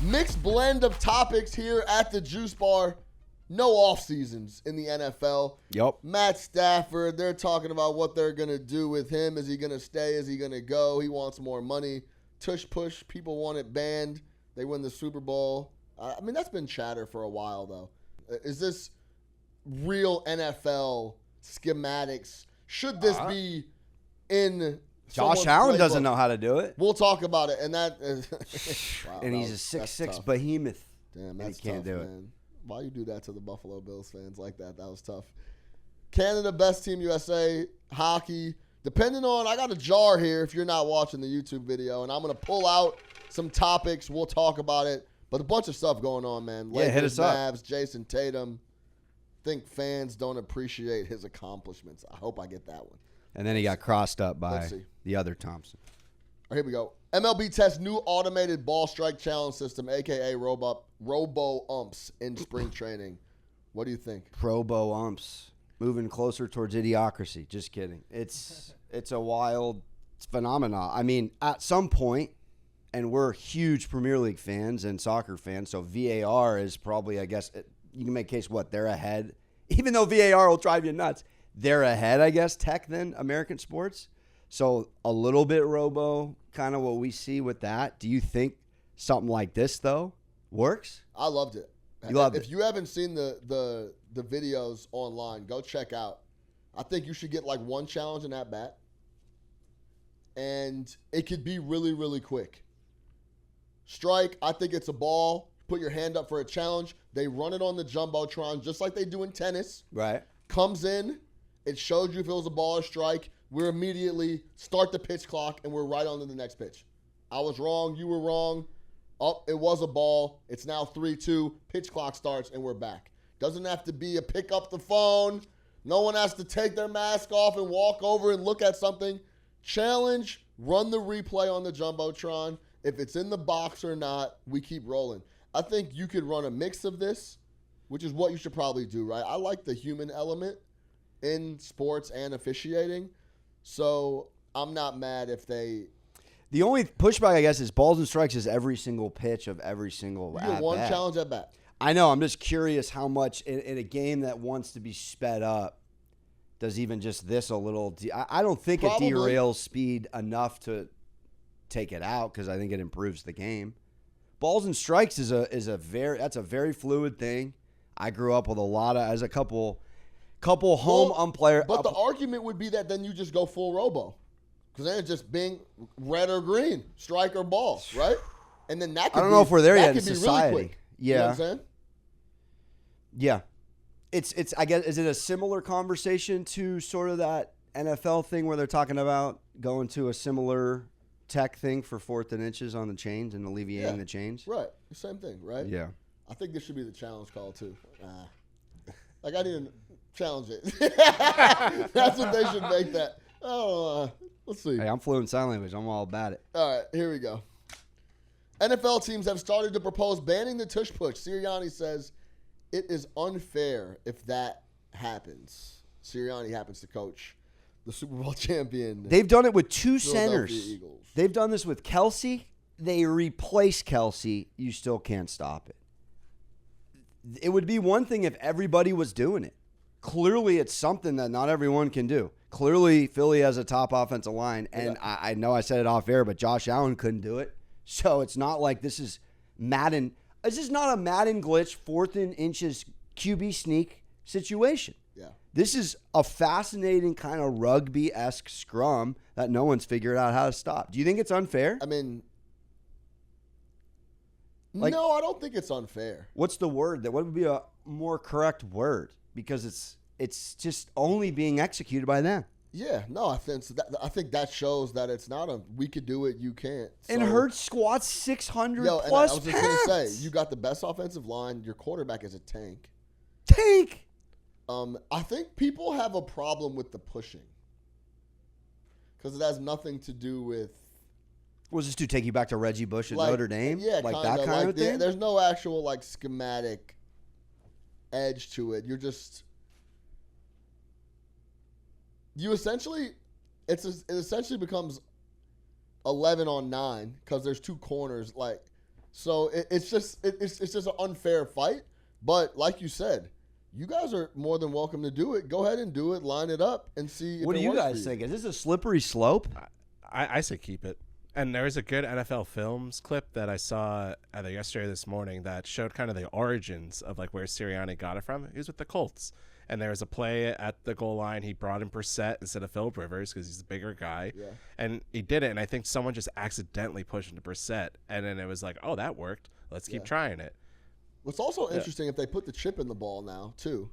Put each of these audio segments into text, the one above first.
Mixed blend of topics here at the Juice Bar. No off seasons in the NFL. Yep. Matt Stafford, they're talking about what they're going to do with him. Is he going to stay? Is he going to go? He wants more money. Tush push. People want it banned. They win the Super Bowl. I mean, that's been chatter for a while, though. Is this real NFL schematics? Should this be in Josh Allen doesn't know how to do it. We'll talk about it. And that is wow, and he's a 6'6" behemoth. Damn, that's he can't tough, do man. it. Why you do that to the Buffalo Bills fans like that? That was tough. Canada, best team USA, hockey. Depending on, I got a jar here if you're not watching the YouTube video, and I'm going to pull out some topics. We'll talk about it. But a bunch of stuff going on, man. Yeah, hit us up. Mavs, Jason Tatum. Think fans don't appreciate his accomplishments. I hope I get that one. And then he got crossed up by the other Thompson. All right, here we go. MLB tests new automated ball strike challenge system, a.k.a. Robo umps in spring training. What do you think? Robo umps. Moving closer towards idiocracy. Just kidding. It's a wild phenomenon. I mean, at some point, and we're huge Premier League fans and soccer fans, so VAR is probably, I guess, you can make a case, they're ahead. Even though VAR will drive you nuts, they're ahead, I guess, tech than American sports. So a little bit robo, kind of what we see with that. Do you think something like this, though, works? I loved it. You loved it. If you haven't seen the videos online, go check out. I think you should get like one challenge in that bat. And it could be really, really quick. Strike, I think it's a ball. Put your hand up for a challenge. They run it on the Jumbotron just like they do in tennis. Right. Comes in. It showed you if it was a ball or strike. We're immediately start the pitch clock, and we're right on to the next pitch. I was wrong. You were wrong. Oh, it was a ball. It's now 3-2. Pitch clock starts, and we're back. Doesn't have to be a pick up the phone. No one has to take their mask off and walk over and look at something. Challenge, run the replay on the Jumbotron. If it's in the box or not, we keep rolling. I think you could run a mix of this, which is what you should probably do, right? I like the human element in sports and officiating. So I'm not mad if they... The only pushback, I guess, is balls and strikes is every single pitch of every single at-bat. One challenge at bat. I know. I'm just curious how much in a game that wants to be sped up, does even just this a little... I don't think it derails speed enough to take it out because I think it improves the game. Balls and strikes is a very fluid thing. I grew up with as a couple home umpire. But the argument would be that then you just go full robo. Because then it's just being red or green, strike or ball, right? And then that could I don't know if we're there yet in society. Really quick. Yeah. You know what I'm saying? Yeah. It's I guess, is it a similar conversation to sort of that NFL thing where they're talking about going to a similar tech thing for 4th and inches on the chains and alleviating the chains? Right. The same thing, right? Yeah. I think this should be the challenge call too. Like I didn't challenge it. That's what they should make that. Oh, let's see. Hey, I'm fluent sign language. I'm all about it. All right, here we go. NFL teams have started to propose banning the tush push. Sirianni says it is unfair if that happens. Sirianni happens to coach the Super Bowl champion. They've done it with 2 Philadelphia centers. Eagles. They've done this with Kelsey. They replace Kelsey. You still can't stop it. It would be one thing if everybody was doing it. Clearly, it's something that not everyone can do. Clearly, Philly has a top offensive line, and I know I said it off air, but Josh Allen couldn't do it. So it's not like this is Madden. This is not a Madden glitch, 4th and inches QB sneak situation. Yeah. This is a fascinating kind of rugby-esque scrum that no one's figured out how to stop. Do you think it's unfair? I mean, no, I don't think it's unfair. What's the word? What would be a more correct word? Because it's just only being executed by them. Yeah, no, I think that shows that it's not we could do it, you can't. So, and Hurts squats 600 plus and I was just pounds. going to say, you got the best offensive line. Your quarterback is a tank. I think people have a problem with the pushing because it has nothing to do with. Was this to take you back to Reggie Bush at Notre Dame? Yeah, like that kind of thing? There's no actual schematic edge to it. You're just it essentially becomes 11 on 9 because there's 2 corners. So it's just an unfair fight. But like you said, you guys are more than welcome to do it. Go ahead and do it. Line it up and see. What do you guys think? Is this a slippery slope? I say keep it. And there was a good NFL Films clip that I saw either yesterday or this morning that showed kind of the origins of like where Sirianni got it from. He was with the Colts. And there was a play at the goal line. He brought in Brissett instead of Phillip Rivers because he's the bigger guy. Yeah. And he did it. And I think someone just accidentally pushed into Brissett. And then it was like, oh, that worked. Let's keep trying it. What's also interesting if they put the chip in the ball now too,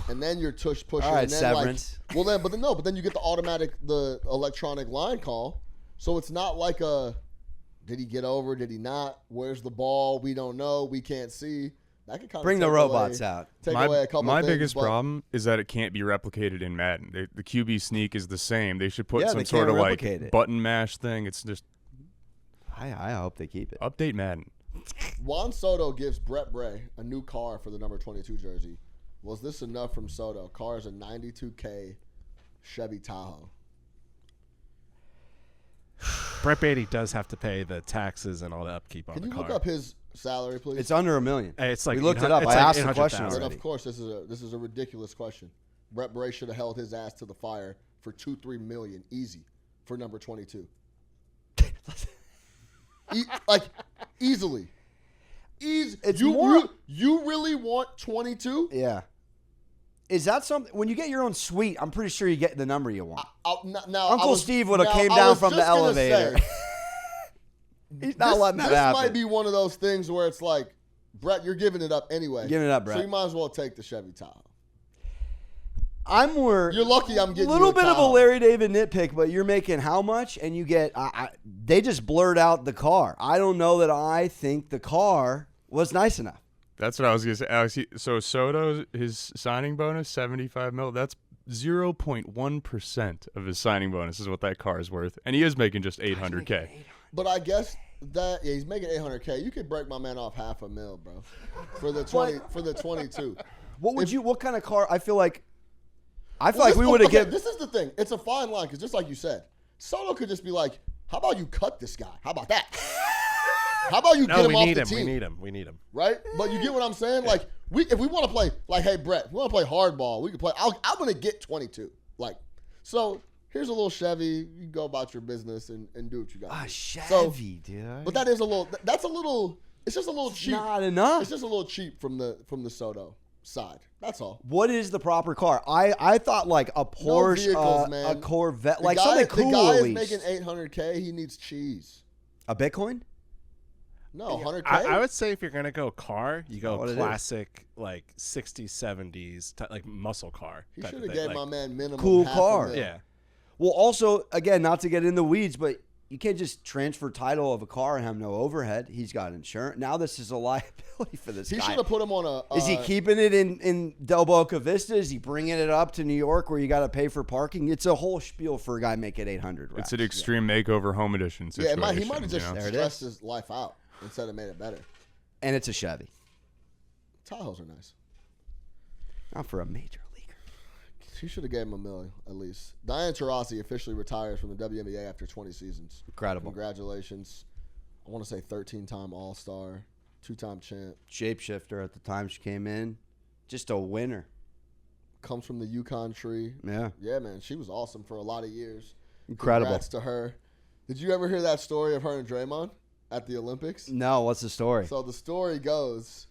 and then you're pushing. All right, and then severance. But then you get the electronic line call. So it's not like did he get over? Did he not? Where's the ball? We don't know. We can't see. That could kind bring the robots out. Take away a couple. My things, biggest problem is that it can't be replicated in Madden. The QB sneak is the same. They should put some sort of like button mash thing. It's just. I hope they keep it. Update Madden. Juan Soto gives Brett Bray a new car for the number 22 jersey. Was this enough from Soto? Car is a 92K Chevy Tahoe. Brett Beatty does have to pay the taxes and all the upkeep on the car. Can you look up his salary, please? It's under $1 million. It's like we looked it up. I asked the question And already. of course, this is a ridiculous question. Brett Bray should have held his ass to the fire for $2-3 million easy for number 22. Easily. It's you really want 22? Yeah. Is that something? When you get your own suite, I'm pretty sure you get the number you want. Uncle Steve would have came down from the elevator. He's not letting that happen. This might be one of those things where it's like, Brett, you're giving it up anyway. Giving it up, Brett. So you might as well take the Chevy Tahoe. You're lucky I'm getting a little bit of a Larry David nitpick, but you're making how much? And you get they just blurred out the car. I don't know that I think the car was nice enough. That's what I was going to say, Alex. So Soto, his signing bonus, $75 million. That's 0.1% of his signing bonus is what that car is worth, and he is making just $800K. But I guess that he's making $800K. You could break my man off $500,000, bro, for the 22. What kind of car? I feel like we would have given. This is the thing. It's a fine line because just like you said, Soto could just be like, "How about you cut this guy? How about that? How about you get him off the team? We need him. Right? But you get what I'm saying? Like, if we want to play, like, hey, Brett, if we want to play hardball, we can play. I'm going to get 22. Like, so here's a little Chevy. You go about your business and do what you got. Chevy, dude. But that's a little, it's just a little cheap. Not enough. It's just a little cheap from the Soto side. That's all. What is the proper car? I thought like a Porsche, a Corvette, like something cool. The guy at is least. making $800K. He needs cheese. A Bitcoin? No, $100K. I would say if you're gonna go car, you go classic like 60s, 70s, like muscle car. He should have gave my man minimum cool $500,000. car. Yeah. Well, also again, not to get in the weeds, but you can't just transfer title of a car and have no overhead. He's got insurance. Now this is a liability for this guy. He should have put him on a... is he keeping it in Del Boca Vista? Is he bringing it up to New York where you got to pay for parking? It's a whole spiel for a guy making 800 racks. It's an extreme makeover home edition situation. Yeah, he might have just stressed his life out instead of made it better. And it's a Chevy. Tahoes are nice. Not for a major leaguer. He should have gave him $1 million at least. Diana Taurasi officially retires from the WNBA after 20 seasons. Incredible. Congratulations. I want to say 13-time All-Star, 2-time champ. Shapeshifter at the time she came in. Just a winner. Comes from the Yukon tree. Yeah. Yeah, man. She was awesome for a lot of years. Incredible. Congrats to her. Did you ever hear that story of her and Draymond at the Olympics? No. What's the story? So the story goes,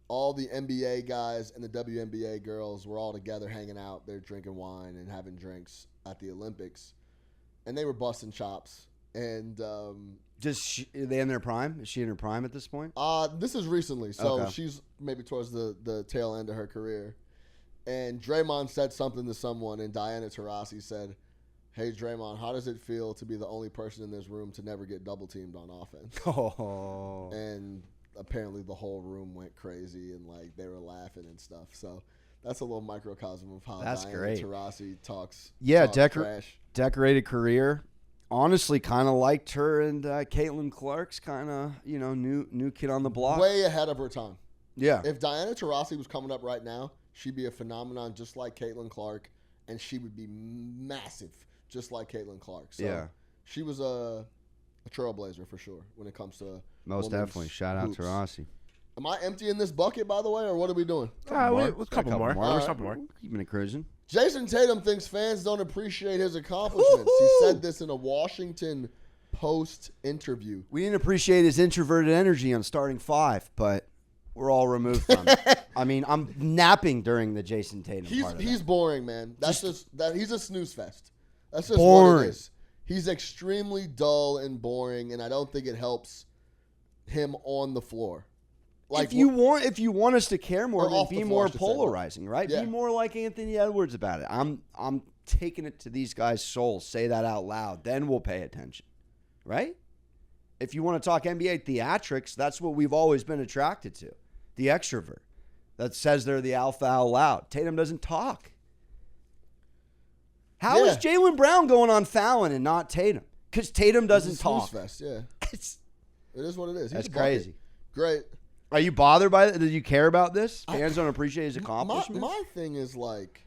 all the NBA guys and the WNBA girls were all together hanging out. They're drinking wine and having drinks at the Olympics. And they were busting chops. And are they in their prime? Is she in her prime at this point? This is recently. So she's maybe towards the tail end of her career. And Draymond said something to someone, and Diana Taurasi said, "Hey, Draymond, how does it feel to be the only person in this room to never get double-teamed on offense?" Oh. And apparently the whole room went crazy, and like they were laughing and stuff. So that's a little microcosm of how Diana Taurasi talks. Yeah, trash. Decorated career. Honestly, kind of liked her and Caitlin Clark's kind of new kid on the block. Way ahead of her time. Yeah. If Diana Taurasi was coming up right now, she'd be a phenomenon just like Caitlin Clark, and she would be massive just like Caitlin Clark. So she was a trailblazer for sure when it comes to Most women's definitely. Shout out hoops. to Rossi. Am I emptying this bucket, by the way, or what are we doing? A couple more. more. Couple more. Keeping it cruising. Jason Tatum thinks fans don't appreciate his accomplishments. He said this in a Washington Post interview. We didn't appreciate his introverted energy on starting 5, but we're all removed from it. I mean, I'm napping during the Jason Tatum part of He's that. boring, man. That's just that he's a snooze fest. That's just Boring. what it is. He's extremely dull and boring, and I don't think it helps him on the floor. Like if you want us to care more, Or then off the be floor, more I should say, polarizing, right? Yeah. Be more like Anthony Edwards about it. I'm taking it to these guys' souls. Say that out loud. Then we'll pay attention, right? If you want to talk NBA theatrics, that's what we've always been attracted to. The extrovert that says they're the alpha out loud. Tatum doesn't talk. How is Jaylen Brown going on Fallon and not Tatum? Because Tatum doesn't talk. Snooze fest, yeah. It is what it is. He's That's a bucket. crazy. Great. Are you bothered by it? Do you care about this? Fans don't appreciate his accomplishments? My thing is, like,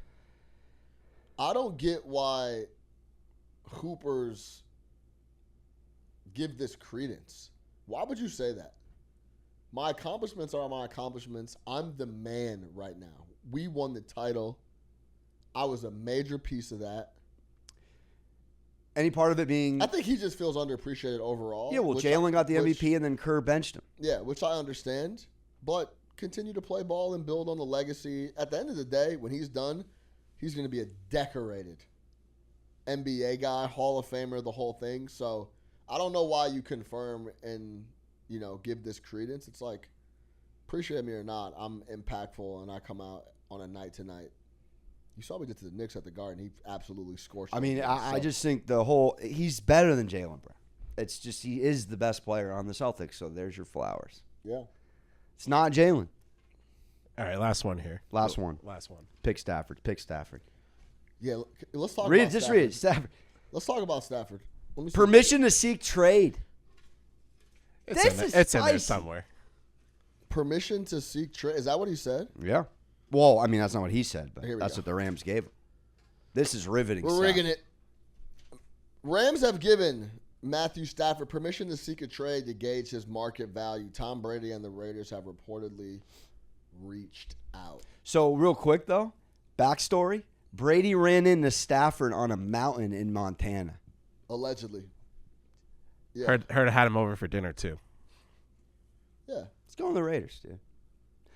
I don't get why hoopers give this credence. Why would you say that? My accomplishments are my accomplishments. I'm the man right now. We won the title. I was a major piece of that. Any part of it being... I think he just feels underappreciated overall. Yeah, well, Jalen got the MVP and then Kerr benched him. Yeah, which I understand. But continue to play ball and build on the legacy. At the end of the day, when he's done, he's going to be a decorated NBA guy, Hall of Famer, the whole thing. So I don't know why you confirm and, give this credence. It's like, appreciate me or not, I'm impactful and I come out on a night to night. You saw what we did to the Knicks at the Garden. He absolutely scorched. I mean, them. I just think he's better than Jaylen Brown. It's just he is the best player on the Celtics, so there's your flowers. Yeah. It's not Jalen. All right, last one here. Last one. Pick Stafford. Yeah, let's talk Read about it. Just Stafford. read it. Stafford. Let's talk about Stafford. Let me see. Permission to seek trade. It's in there somewhere. Permission to seek trade. Is that what he said? Yeah. Well, I mean, that's not what he said, but Here we that's go. what the Rams gave him. This is riveting We're stuff. rigging it. Rams have given Matthew Stafford permission to seek a trade to gauge his market value. Tom Brady and the Raiders have reportedly reached out. So, real quick, though, backstory. Brady ran into Stafford on a mountain in Montana. Allegedly. Yeah. Heard I had him over for dinner, too. Yeah. Let's go on the Raiders, dude.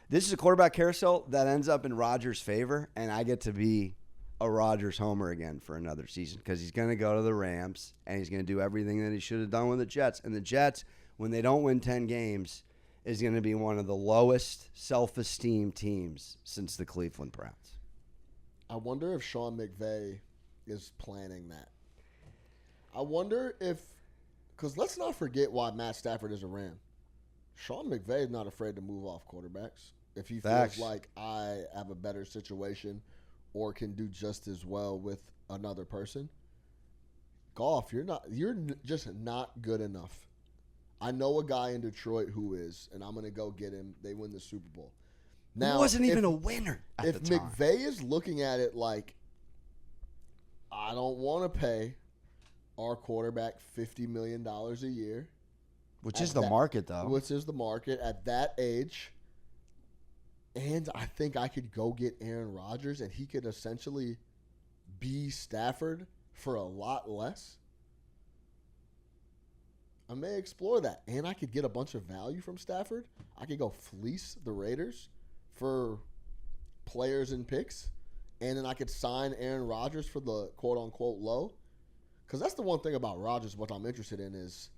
This is a quarterback carousel that ends up in Rodgers' favor, and I get to be a Rodgers homer again for another season because he's going to go to the Rams, and he's going to do everything that he should have done with the Jets. And the Jets, when they don't win 10 games, is going to be one of the lowest self-esteem teams since the Cleveland Browns. I wonder if Sean McVay is planning that. I wonder if, because let's not forget why Matt Stafford is a Ram. Sean McVay is not afraid to move off quarterbacks. If he Facts. feels like I have a better situation or can do just as well with another person. Goff, you're just not good enough. I know a guy in Detroit who is, and I'm going to go get him. They win the Super Bowl. Now, He wasn't even a winner at if the time. McVay is looking at it like, I don't want to pay our quarterback $50 million a year. Which is the market, though. Which is the market at that age. And I think I could go get Aaron Rodgers and he could essentially be Stafford for a lot less. I may explore that. And I could get a bunch of value from Stafford. I could go fleece the Raiders for players and picks. And then I could sign Aaron Rodgers for the quote-unquote low. Because that's the one thing about Rodgers, what I'm interested in is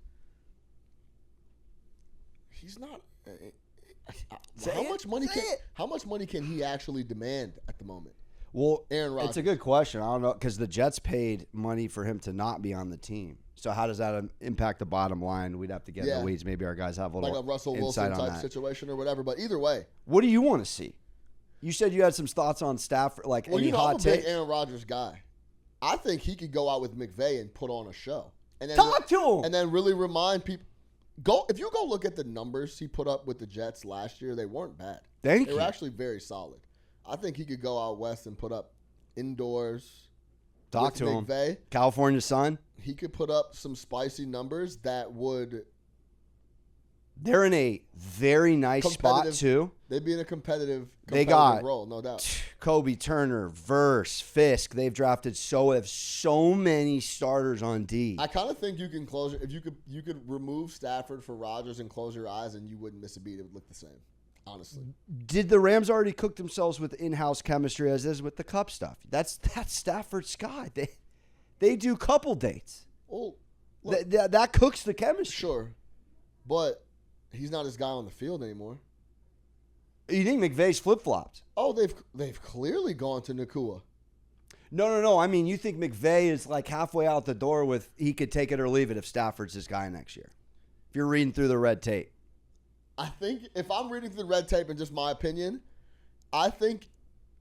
he's not. How much money can he actually demand at the moment? Well, Aaron Rodgers. it's a good question. I don't know because the Jets paid money for him to not be on the team. So how does that impact the bottom line? We'd have to get in the weeds. Maybe our guys have a little like a Russell insight Wilson on type that. situation or whatever. But either way, What do you want to see? You said you had some thoughts on Stafford, like any I'm hot a big take. Aaron Rodgers guy. I think he could go out with McVay and put on a show, and then Talk to him. and then really remind people. If you go look at the numbers he put up with the Jets last year, they weren't bad. Thank They you. were actually very solid. I think he could go out west and put up indoors Talk with to McVay, him. California sun. he could put up some spicy numbers that would. They're in a very nice spot too. They'd be in a competitive They got role, no doubt. Kobe Turner, Verse, Fisk. They've drafted so many starters on D. I kind of think you can close if you could remove Stafford for Rodgers and close your eyes and you wouldn't miss a beat. It would look the same, honestly. Did the Rams already cook themselves with in-house chemistry as is with the Cup stuff? That's Stafford's guy. They do couple dates. Well, look, that cooks the chemistry. Sure, but he's not his guy on the field anymore. You think McVay's flip-flopped? Oh, they've clearly gone to Nakua. No. I mean, you think McVay is like halfway out the door with he could take it or leave it if Stafford's his guy next year. If you're reading through the red tape. I think if I'm reading through the red tape and just my opinion, I think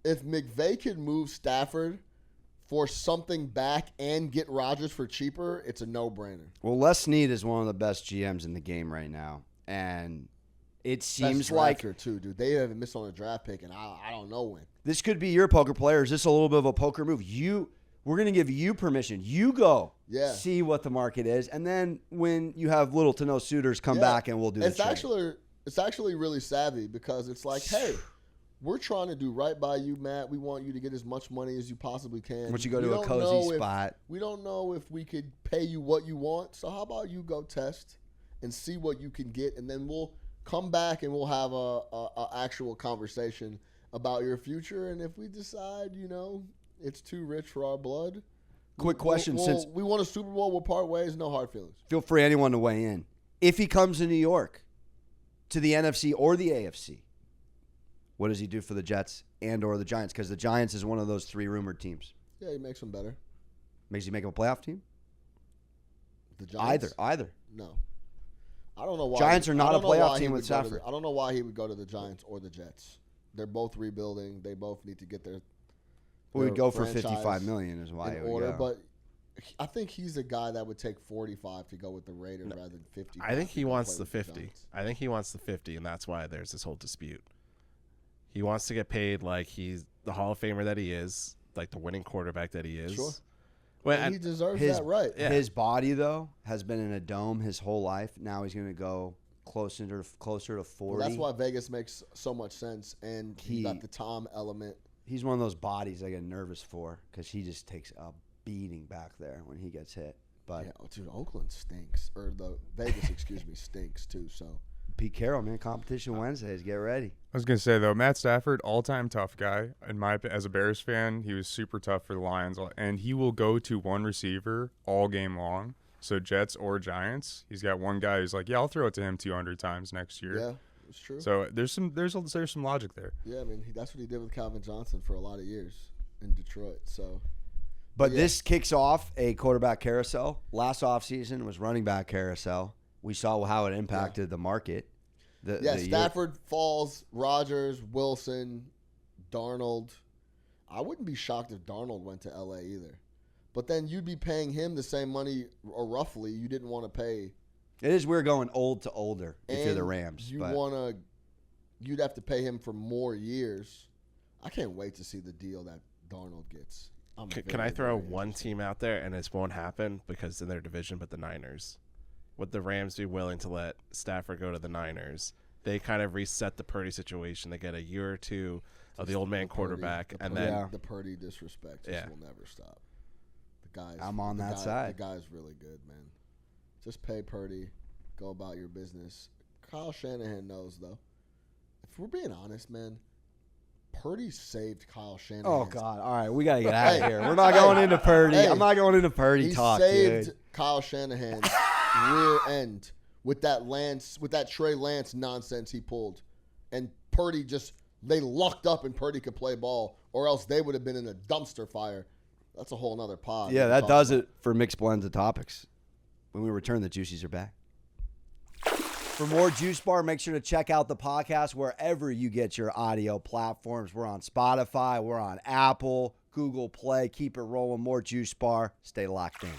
if McVay could move Stafford for something back and get Rodgers for cheaper, it's a no-brainer. Well, Les Snead is one of the best GMs in the game right now, and it seems like too, dude. They haven't missed on a draft pick, and I don't know when. This could be your poker player. Is this a little bit of a poker move? We're going to give you permission. You go see what the market is, and then when you have little to no suitors, come back and we'll do It's actually really savvy because it's like, hey, we're trying to do right by you, Matt. We want you to get as much money as you possibly can. Once you go to a cozy spot. We don't know if we could pay you what you want, so how about you go test and see what you can get, and then we'll come back and we'll have a actual conversation about your future. And if we decide, it's too rich for our blood. Quick question. Since we won a Super Bowl, we'll part ways, no hard feelings. Feel free, anyone, to weigh in. If he comes to New York, to the NFC or the AFC, what does he do for the Jets and or the Giants? Because the Giants is one of those three rumored teams. Yeah, he makes them better. Makes you make them a playoff team? The Giants? Either. No. I don't know why. Giants are not a playoff team with Stafford. I don't know why he would go to the Giants or the Jets. They're both rebuilding. They both need to get their we'd go for $55 million is why it would order, go. But I think he's a guy that would take 45 to go with the Raiders rather than 50. I think he wants the 50. I think he wants the 50, and that's why there's this whole dispute. He wants to get paid like he's the Hall of Famer that he is, like the winning quarterback that he is. Sure. Well, and he deserves that, right? Yeah. His body, though, has been in a dome his whole life. Now he's going to go closer to 40. Well, that's why Vegas makes so much sense, and he got the Tom element. He's one of those bodies I get nervous for because he just takes a beating back there when he gets hit. But dude, Oakland stinks, or the Vegas, stinks too. So Pete Carroll, man, competition Wednesdays, get ready. I was gonna say though, Matt Stafford, all-time tough guy. As a Bears fan, he was super tough for the Lions, and he will go to one receiver all game long. So Jets or Giants, he's got one guy who's like, yeah, I'll throw it to him 200 times next year. Yeah, it's true. So there's some logic there. Yeah, I mean that's what he did with Calvin Johnson for a lot of years in Detroit. So. But this kicks off a quarterback carousel. Last offseason was running back carousel. We saw how it impacted the market. Stafford falls, Rodgers, Wilson, Darnold. I wouldn't be shocked if Darnold went to L.A. either. But then you'd be paying him the same money, or roughly, you didn't want to pay. It is weird going old to older if you're the Rams. You'd have to pay him for more years. I can't wait to see the deal that Darnold gets. Can I throw one team out there, and this won't happen because in their division, but the Niners? Would the Rams be willing to let Stafford go to the Niners? They kind of reset the Purdy situation. They get a year or two of the old man quarterback, and then the Purdy disrespect just will never stop. I'm on that side. The guy's really good, man. Just pay Purdy, go about your business. Kyle Shanahan knows, though. If we're being honest, man, Purdy saved Kyle Shanahan. Oh, God. All right, we got to get out of here. We're not going into Purdy. I'm not going into Purdy talk, dude. He saved Kyle Shanahan's rear end with that Trey Lance nonsense he pulled. And Purdy they lucked up and Purdy could play ball, or else they would have been in a dumpster fire. That's a whole nother pod. Yeah, that does it for Mixed Blends of Topics. When we return, the Juicies are back. For more Juice Bar, make sure to check out the podcast wherever you get your audio platforms. We're on Spotify. We're on Apple, Google Play. Keep it rolling. More Juice Bar. Stay locked in.